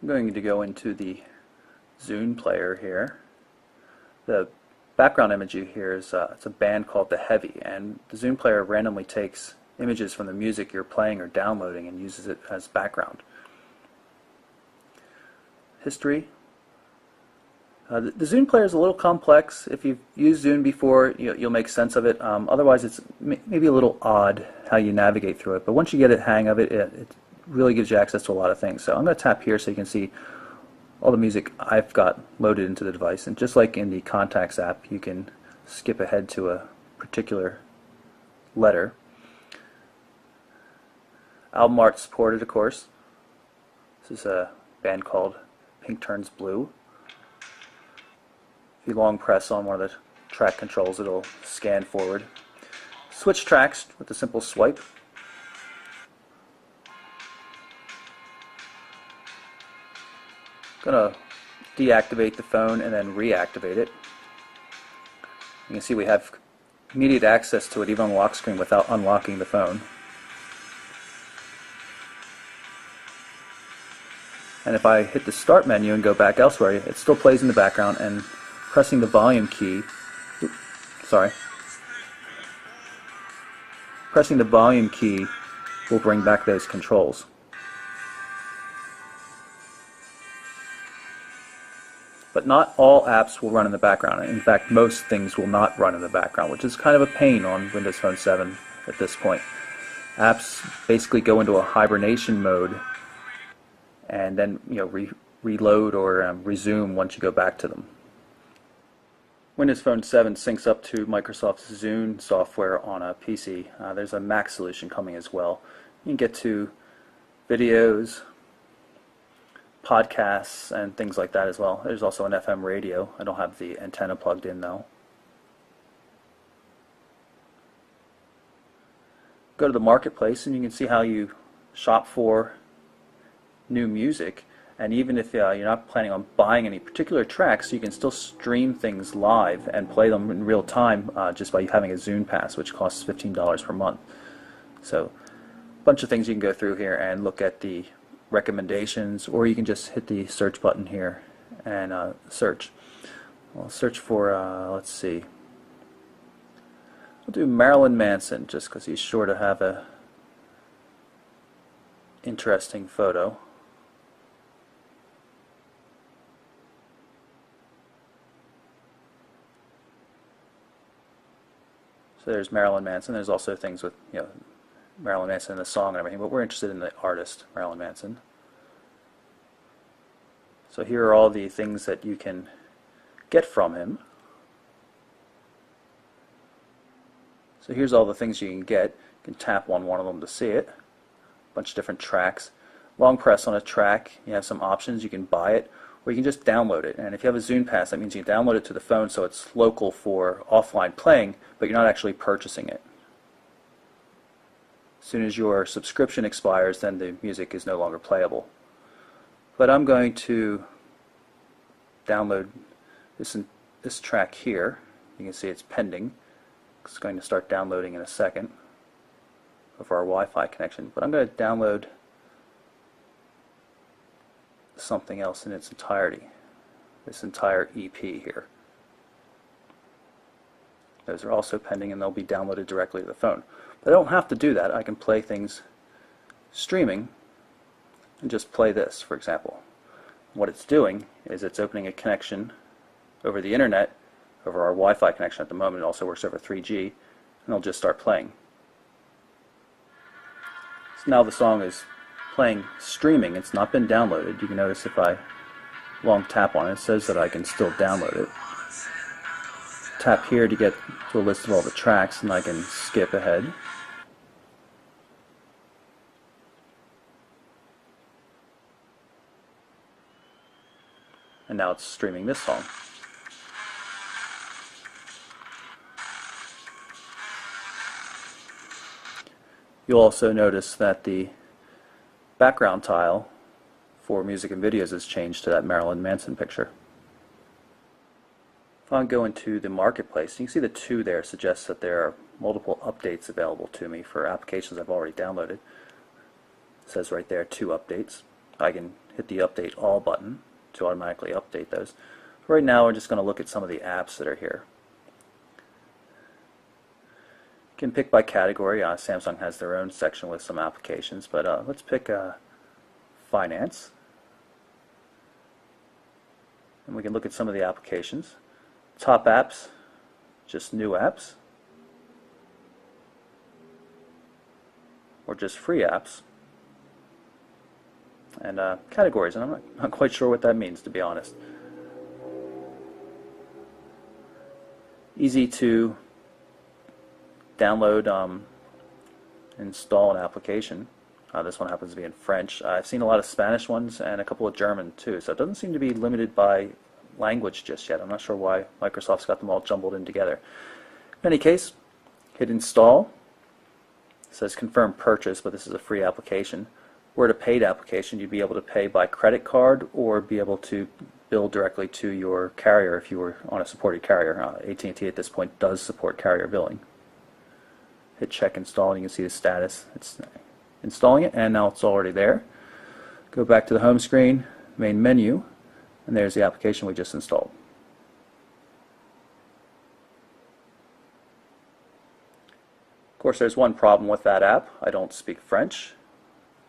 I'm going to go into the Zune player here. The background image you hear is it's a band called The Heavy, and the Zune player randomly takes images from the music you're playing or downloading and uses it as background. History. The Zune player is a little complex. If you've used Zune before, you'll make sense of it. Otherwise, it's maybe a little odd how you navigate through it. But once you get a hang of it, it really gives you access to a lot of things. So I'm going to tap here so you can see all the music I've got loaded into the device. And just like in the Contacts app, you can skip ahead to a particular letter. Album art supported, of course. This is a band called Pink Turns Blue. If you long press on one of the track controls, it'll scan forward. Switch tracks with a simple swipe. Going to deactivate the phone and then reactivate it. You can see we have immediate access to it even on the lock screen without unlocking the phone. And if I hit the start menu and go back elsewhere, it still plays in the background, and pressing the volume key, pressing the volume key will bring back those controls. But not all apps will run in the background. In fact, most things will not run in the background, which is kind of a pain on Windows Phone 7 at this point. Apps basically go into a hibernation mode and then reload or resume once you go back to them. Windows Phone 7 syncs up to Microsoft's Zune software on a PC. There's a Mac solution coming as well. You can get to videos, podcasts, and things like that as well. There's also an FM radio. I don't have the antenna plugged in though. Go to the marketplace and you can see how you shop for new music. And even if you're not planning on buying any particular tracks, you can still stream things live and play them in real time just by having a Zune Pass, which costs $15 per month. So a bunch of things you can go through here and look at the recommendations, or you can just hit the search button here and search. I'll search for, let's see, I'll do Marilyn Manson just because he's sure to have a interesting photo. So there's Marilyn Manson. There's also things with Marilyn Manson in the song and everything, but we're interested in the artist, Marilyn Manson. So here are all the things that you can get from him. So here's all the things you can get. You can tap on one of them to see it. A bunch of different tracks. Long press on a track, you have some options. You can buy it, or you can just download it. And if you have a Zune Pass, that means you can download it to the phone so it's local for offline playing, but you're not actually purchasing it. As soon as your subscription expires, then the music is no longer playable. But I'm going to download this track here. You can see it's pending. It's going to start downloading in a second over our Wi-Fi connection. But I'm going to download something else in its entirety. This entire EP here. Those are also pending, and they'll be downloaded directly to the phone. But I don't have to do that. I can play things streaming and just play this, for example. What it's doing is it's opening a connection over the internet, over our Wi-Fi connection at the moment. It also works over 3G, and it'll just start playing. So now the song is playing streaming. It's not been downloaded. You can notice if I long tap on it, it says that I can still download it. Tap here to get to a list of all the tracks, and I can skip ahead. And now it's streaming this song. You'll also notice that the background tile for music and videos has changed to that Marilyn Manson picture. If I go into the marketplace, you can see the 2 there suggests that there are multiple updates available to me for applications I've already downloaded. It says right there 2 updates. I can hit the Update All button to automatically update those. Right now we're just going to look at some of the apps that are here. You can pick by category. Samsung has their own section with some applications, but let's pick Finance. And we can look at some of the applications. Top apps, just new apps, or just free apps. And categories, and I'm not quite sure what that means, to be honest. Easy to download, install an application. This one happens to be in French. I've seen a lot of Spanish ones and a couple of German too, so it doesn't seem to be limited by language just yet. I'm not sure why Microsoft's got them all jumbled in together. In any case, hit install. It says confirm purchase, but this is a free application. Were it a paid application, you'd be able to pay by credit card or be able to bill directly to your carrier if you were on a supported carrier. AT&T at this point does support carrier billing. Hit check install and you can see the status. It's installing it, and now it's already there. Go back to the home screen, main menu, and there's the application we just installed. Of course, there's one problem with that app. I don't speak French,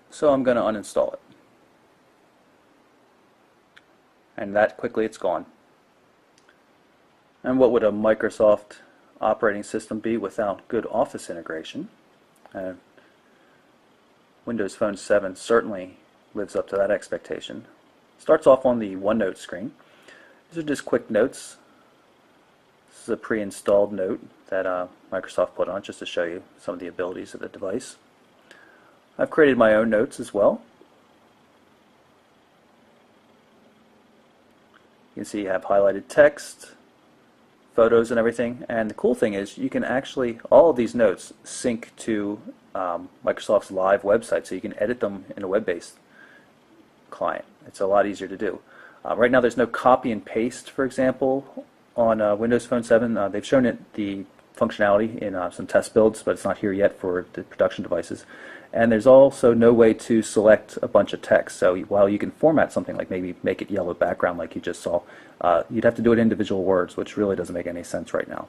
so I'm going to uninstall it. And that quickly it's gone. And what would a Microsoft operating system be without good Office integration? Windows Phone 7 certainly lives up to that expectation. Starts off on the OneNote screen. These are just quick notes. This is a pre-installed note that Microsoft put on just to show you some of the abilities of the device. I've created my own notes as well. You can see you have highlighted text, photos and everything, and the cool thing is you can actually, all of these notes sync to Microsoft's live website, so you can edit them in a web-based client. It's a lot easier to do. Right now there's no copy and paste, for example, on Windows Phone 7. They've shown it the functionality in some test builds, but it's not here yet for the production devices. And there's also no way to select a bunch of text. So while you can format something like maybe make it yellow background like you just saw, you'd have to do it individual words, which really doesn't make any sense right now.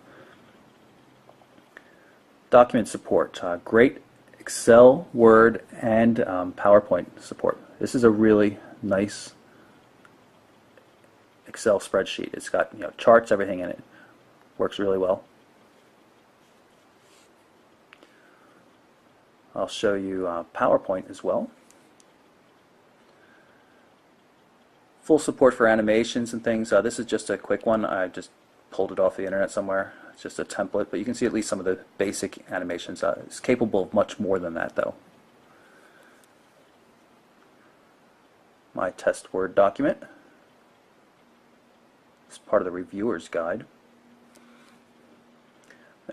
Document support. Great Excel, Word, and PowerPoint support. This is a really nice Excel spreadsheet. It's got charts, everything in it. Works really well. I'll show you PowerPoint as well. Full support for animations and things. This is just a quick one. I just pulled it off the internet somewhere. It's just a template, but you can see at least some of the basic animations. It's capable of much more than that, though. My test Word document. It's part of the reviewer's guide.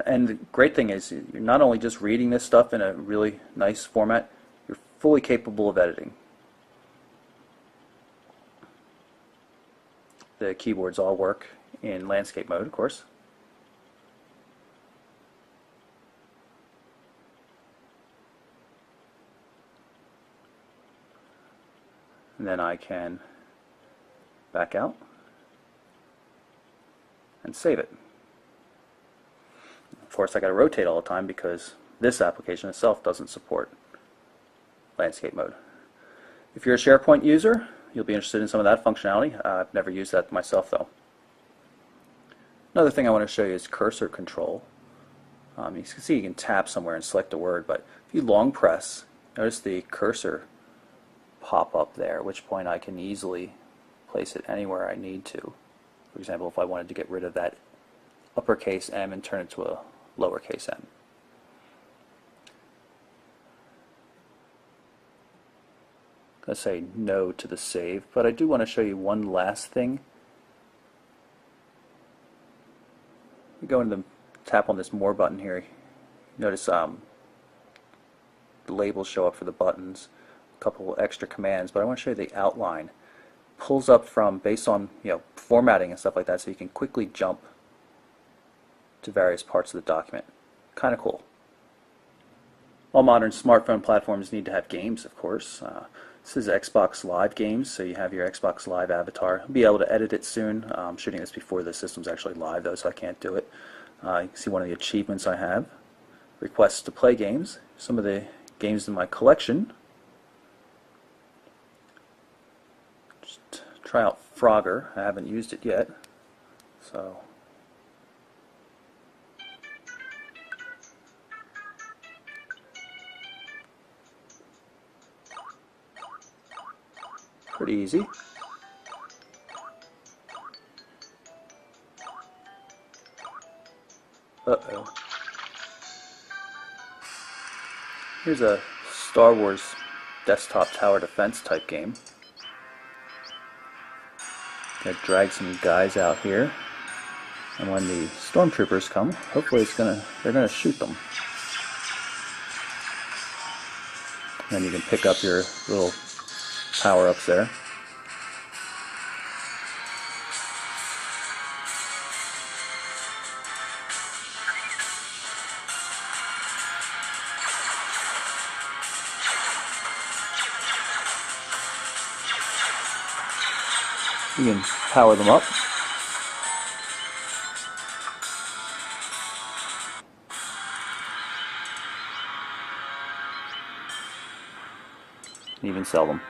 And the great thing is you're not only just reading this stuff in a really nice format, you're fully capable of editing. The keyboards all work in landscape mode, of course. And then I can back out and save it. Of course, I got to rotate all the time because this application itself doesn't support landscape mode. If you're a SharePoint user, you'll be interested in some of that functionality. I've never used that myself, though. Another thing I want to show you is cursor control. You can see you can tap somewhere and select a word, but if you long press, notice the cursor pop up there, at which point I can easily place it anywhere I need to. For example, if I wanted to get rid of that uppercase M and turn it to a lowercase m. I'm going to say no to the save, but I do want to show you one last thing. We go into the tap on this More button here. Notice the labels show up for the buttons, a couple extra commands, but I want to show you the outline. Pulls up from based on formatting and stuff like that, so you can quickly jump to various parts of the document. Kind of cool. All modern smartphone platforms need to have games, of course. This is Xbox Live Games, so you have your Xbox Live avatar. I'll be able to edit it soon. I'm shooting this before the system's actually live, though, so I can't do it. You can see one of the achievements I have. Requests to play games. Some of the games in my collection. Just try out Frogger. I haven't used it yet, so pretty easy. Uh-oh. Here's a Star Wars desktop tower defense type game. Gonna drag some guys out here, and when the stormtroopers come, hopefully they're gonna shoot them. And then you can pick up your little power-ups there. You can power them up. And even sell them.